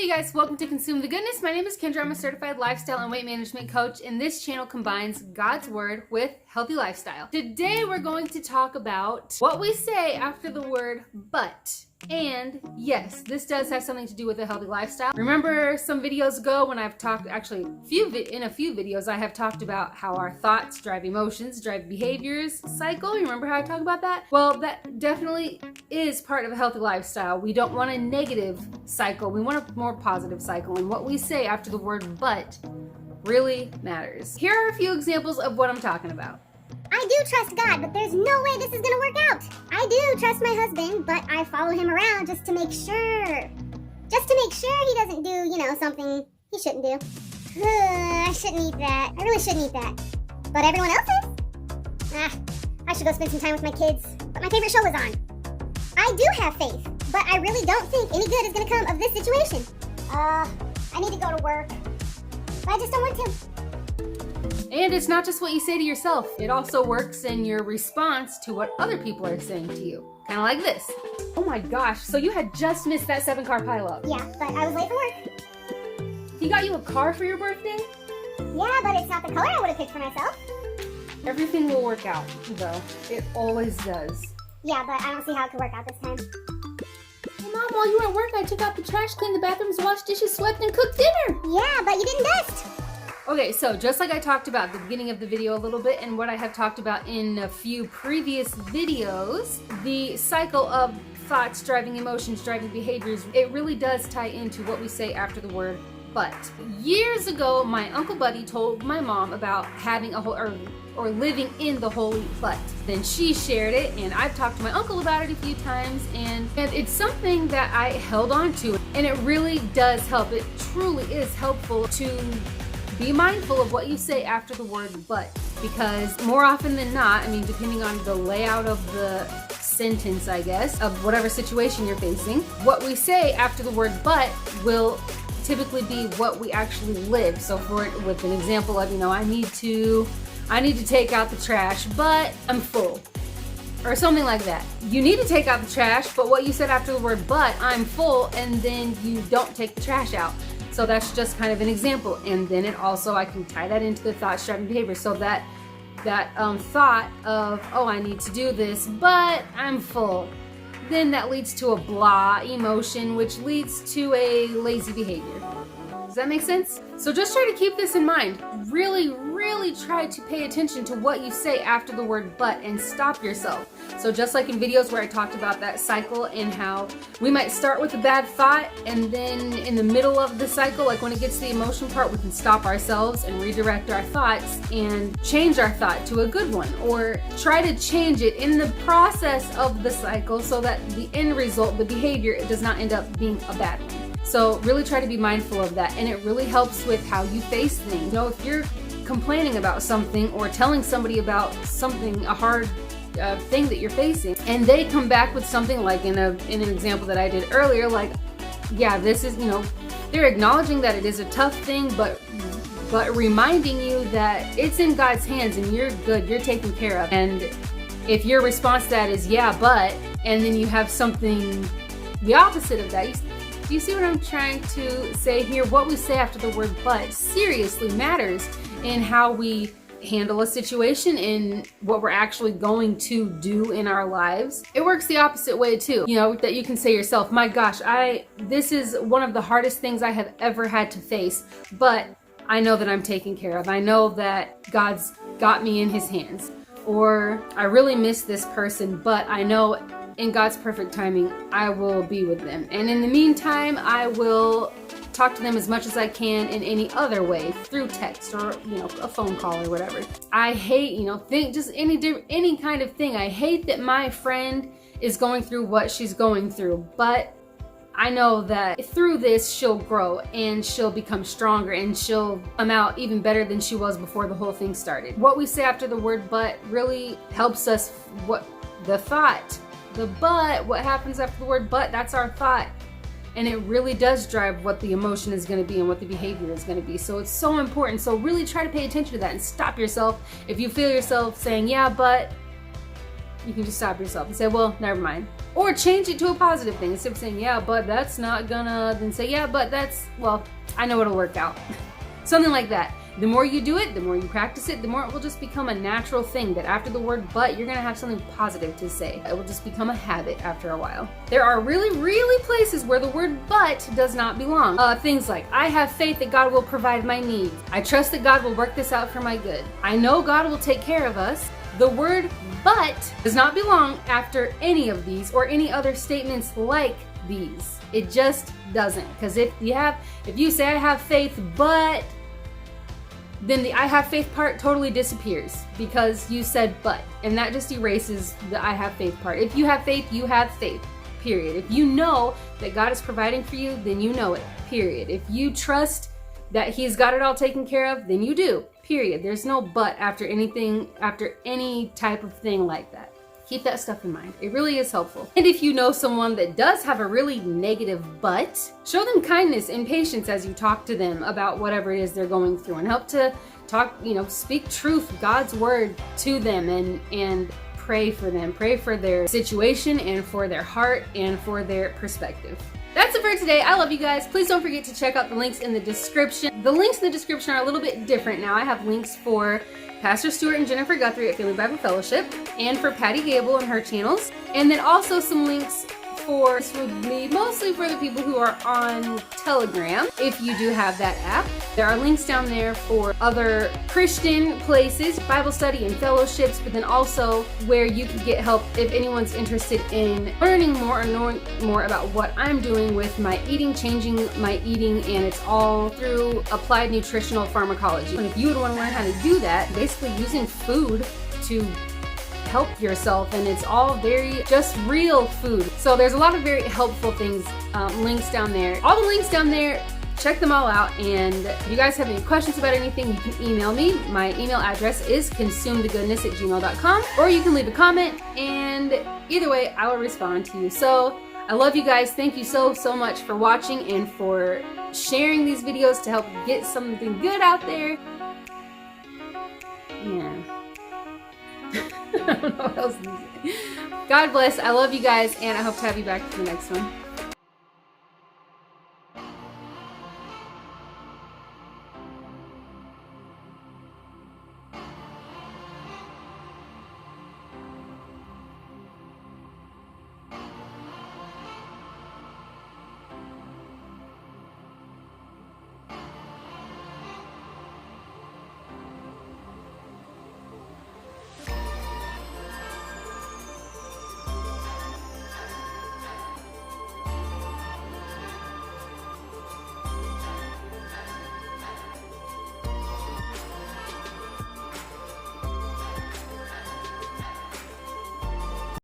Hey guys, welcome to Consume the Goodness. My name is Kendra. I'm a certified lifestyle and weight management coach, and this channel combines God's word with healthy lifestyle. Today we're going to talk about what we say after the word but. And yes, this does have something to do with a healthy lifestyle. Remember some videos ago when I've talked, actually in a few videos, I have talked about how our thoughts drive emotions, drive behaviors cycle. You remember how I talked about that? Well, that definitely is part of a healthy lifestyle. We don't want a negative cycle. We want a more positive cycle. And what we say after the word but really matters. Here are a few examples of what I'm talking about. I do trust God, but there's no way this is gonna work out. I do trust my husband, but I follow him around just to make sure. Just to make sure he doesn't do, something he shouldn't do. I shouldn't eat that. I really shouldn't eat that. But everyone else is? I should go spend some time with my kids. But my favorite show was on. I do have faith, but I really don't think any good is gonna come of this situation. I need to go to work, but I just don't want to. And it's not just what you say to yourself. It also works in your response to what other people are saying to you. Kind of like this. Oh my gosh, so you had just missed that 7-car pileup. Yeah, but I was late for work. He got you a car for your birthday? Yeah, but it's not the color I would have picked for myself. Everything will work out, though. It always does. Yeah, but I don't see how it could work out this time. Well, Mom, while you were at work, I took out the trash, cleaned the bathrooms, washed dishes, swept, and cooked dinner. Yeah, but you didn't dust. Okay, so just like I talked about at the beginning of the video a little bit, and what I have talked about in a few previous videos, the cycle of thoughts driving emotions, driving behaviors, it really does tie into what we say after the word but. Years ago, my Uncle Buddy told my mom about having a whole, or living in the holy plut. Then she shared it, and I've talked to my uncle about it a few times, and it's something that I held on to, and it really does help. It truly is helpful to be mindful of what you say after the word but, because more often than not, depending on the layout of the sentence, I guess, of whatever situation you're facing, what we say after the word but will typically be what we actually live. So with an example of, I need to take out the trash, but I'm full. Or something like that. You need to take out the trash, but what you said after the word but, I'm full, and then you don't take the trash out. So that's just kind of an example. And then it also, I can tie that into the thoughts driving behavior. So that thought of, oh, I need to do this, but I'm full. Then that leads to a blah emotion, which leads to a lazy behavior. Does that make sense? So just try to keep this in mind. Really, really try to pay attention to what you say after the word but, and stop yourself. So just like in videos where I talked about that cycle and how we might start with a bad thought, and then in the middle of the cycle, like when it gets to the emotion part, we can stop ourselves and redirect our thoughts and change our thought to a good one, or try to change it in the process of the cycle so that the end result, the behavior, it does not end up being a bad one. So really try to be mindful of that, and it really helps with how you face things. If you're complaining about something or telling somebody about something, a hard thing that you're facing, and they come back with something like in an example that I did earlier, like, yeah, this is, they're acknowledging that it is a tough thing, but reminding you that it's in God's hands and you're good, you're taken care of. And if your response to that is, yeah, but, and then you have something the opposite of that, do you see what I'm trying to say here? What we say after the word but seriously matters in how we handle a situation and what we're actually going to do in our lives. It works the opposite way too. That you can say yourself, my gosh, this is one of the hardest things I have ever had to face, but I know that I'm taken care of. I know that God's got me in his hands. Or I really miss this person, but I know in God's perfect timing, I will be with them. And in the meantime, I will talk to them as much as I can in any other way, through text or, a phone call or whatever. I hate, think just any kind of thing. I hate that my friend is going through what she's going through, but I know that through this, she'll grow and she'll become stronger and she'll come out even better than she was before the whole thing started. What we say after the word but really helps us, what happens after the word but, that's our thought. And it really does drive what the emotion is going to be and what the behavior is going to be. So it's so important. So really try to pay attention to that and stop yourself. If you feel yourself saying, yeah, but, you can just stop yourself and say, well, never mind. Or change it to a positive thing. Instead of saying, yeah, but that's not gonna, then say, yeah, but that's, well, I know it'll work out. Something like that. The more you do it, the more you practice it, the more it will just become a natural thing that after the word but, you're gonna have something positive to say. It will just become a habit after a while. There are really places where the word but does not belong. Things like, I have faith that God will provide my needs. I trust that God will work this out for my good. I know God will take care of us. The word but does not belong after any of these or any other statements like these. It just doesn't. Because if you say I have faith but, then the I have faith part totally disappears because you said but, and that just erases the I have faith part. If you have faith, period. If you know that God is providing for you, then you know it, period. If you trust that He's got it all taken care of, then you do, period. There's no but after anything, after any type of thing like that. Keep that stuff in mind. It really is helpful. And if you know someone that does have a really negative but, show them kindness and patience as you talk to them about whatever it is they're going through, and help to talk, speak truth, God's word to them, and pray for them. Pray for their situation and for their heart and for their perspective. That's it for today. I love you guys. Please don't forget to check out the links in the description. The links in the description are a little bit different now. I have links for Pastor Stuart and Jennifer Guthrie at Family Bible Fellowship, and for Patty Gable and her channels, and then also some links for, this would be mostly for the people who are on Telegram, if you do have that app. There are links down there for other Christian places, Bible study and fellowships, but then also where you can get help if anyone's interested in learning more or knowing more about what I'm doing with my eating, changing my eating, and it's all through applied nutritional pharmacology. And if you would want to learn how to do that, basically using food to help yourself, and it's all very just real food. So there's a lot of very helpful things, links down there. All the links down there, check them all out, and if you guys have any questions about anything, you can email me. My email address is consumethegoodness@gmail.com, or you can leave a comment, and either way, I will respond to you. So I love you guys. Thank you so much for watching and for sharing these videos to help get something good out there. Yeah. I don't know what else to say. God bless. I love you guys, and I hope to have you back for the next one.